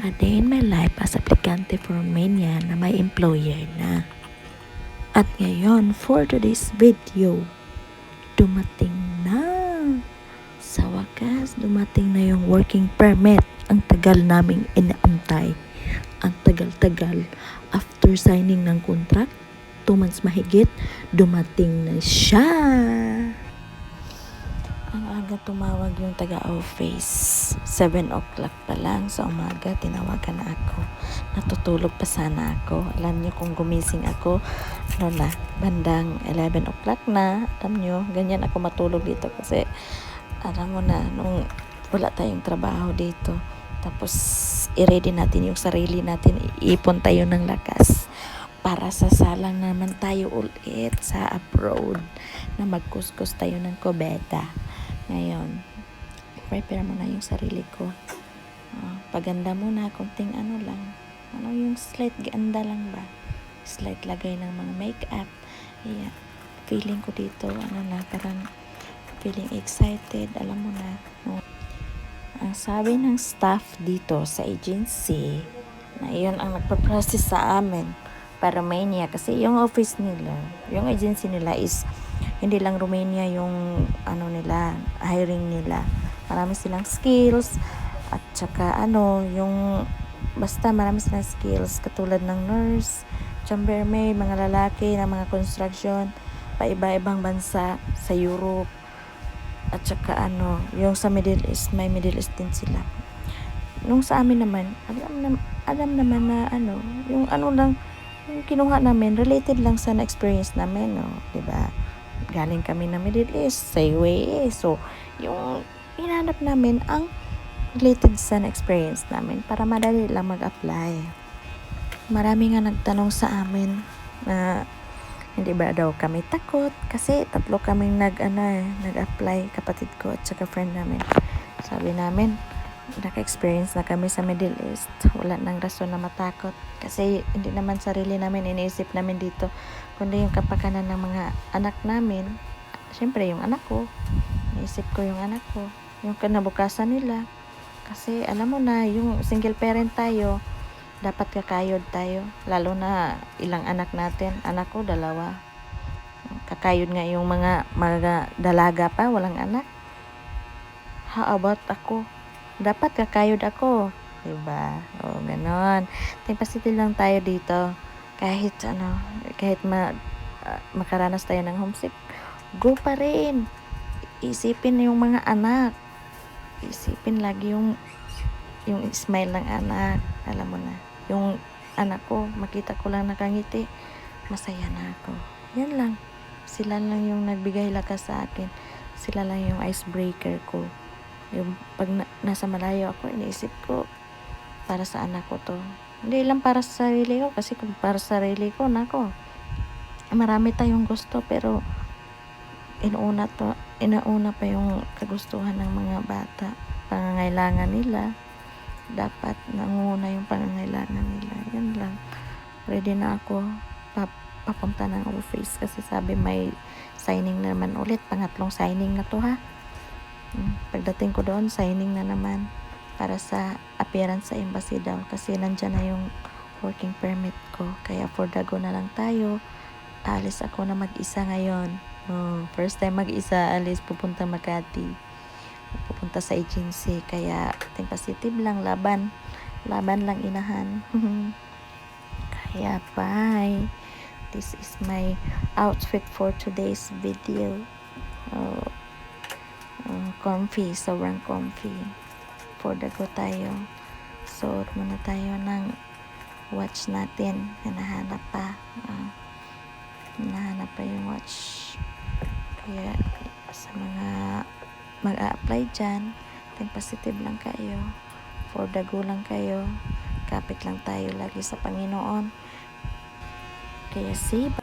A day in my life as aplikante for Romania na may employer na. At ngayon, for today's video, dumating na. Sa wakas, dumating na yung working permit. Ang tagal naming inaantay. Ang tagal-tagal. After signing ng contract, 2 months mahigit, dumating na siya. Ang aga tumawag yung taga-office. 7 o'clock pa lang sa umaga, tinawagan na ako. Natutulog pa sana ako. Alam niyo kung gumising ako, bandang 11 o'clock na. Alam niyo, ganyan ako matulog dito kasi alam mo na, nung wala tayong trabaho dito, tapos i-ready natin yung sarili natin, iipon tayo ng lakas para sa salang naman tayo ulit sa abroad na magkuskus tayo ng kubeta. Ngayon, prepare mo na yung sarili ko. Paganda muna, konting ano lang. Ano yung slight ganda lang ba? Slight lagay ng mga makeup. Yeah. Feeling ko dito, parang feeling excited. Alam mo na. Ang sabi ng staff dito sa agency, na iyon ang nagpa-process sa amin para Romania. Kasi yung office nila, yung agency nila is hindi lang Romania yung hiring nila. Marami silang skills at saka yung basta marami silang skills katulad ng nurse, chambermaid, mga lalaki na mga construction, iba-ibang bansa sa Europe at saka yung sa Middle East, may Middle East din sila. Nung sa amin naman, alam naman na yung lang yung kinuha namin related lang sa na-experience namin, no, 'di ba? Galing kami ng Middle East, sa UAE. So, yung hinanap namin ang related sa na-experience namin para madali lang mag-apply. Marami nga nagtanong sa amin na hindi ba daw kami takot kasi 3 kaming nag-apply, kapatid ko at saka friend namin. Sabi namin, naka-experience na kami sa Middle East. Wala nang rason na matakot kasi hindi naman sarili namin iniisip namin dito, kundi yung kapakanan ng mga anak namin. Siyempre yung anak ko, iniisip ko yung anak ko, yung kinabukasan nila. Kasi alam mo na, yung single parent tayo, dapat kakayod tayo, lalo na ilang anak natin. Anak ko 2, kakayod nga yung mga dalaga pa, walang anak. How about ako? Dapat kakayod ako, diba? O ganon. Positive lang tayo dito. Kahit makaranas tayo ng homesick, go pa rin. Isipin yung mga anak. Isipin lagi yung smile ng anak. Alam mo na, yung anak ko, makita ko lang nakangiti, masaya na ako. Yan lang. Sila lang yung nagbigay lakas sa akin. Sila lang yung icebreaker ko. Yung pag nasa malayo ako, iniisip ko, para sa anak ko to. Hindi lang para sa sarili ko, kasi kung para sa sarili ko, marami tayong gusto, pero inauna pa yung kagustuhan ng mga bata. Pangangailangan nila, dapat nanguna yung pangangailangan nila. Yan lang. Ready na ako papunta ng office kasi sabi may signing naman ulit. Pangatlong signing na to, ha. Pagdating ko doon, signing na naman para sa appearance sa embassy daw kasi nandyan na yung working permit ko. Kaya for the go na lang tayo. Alis ako na mag-isa ngayon. First time mag-isa, alis, pupunta Makati, pupunta sa agency. Kaya positive lang, laban lang, inahan. Kaya bye. This is my outfit for today's video. Comfy, sobrang comfy. For the go tayo. Suot muna tayo ng watch natin. Hinahanap pa yung watch. Kaya sa mga mag-a-apply dyan, positive lang kayo. For the go lang kayo. Kapit lang tayo lagi sa Panginoon. Kaya see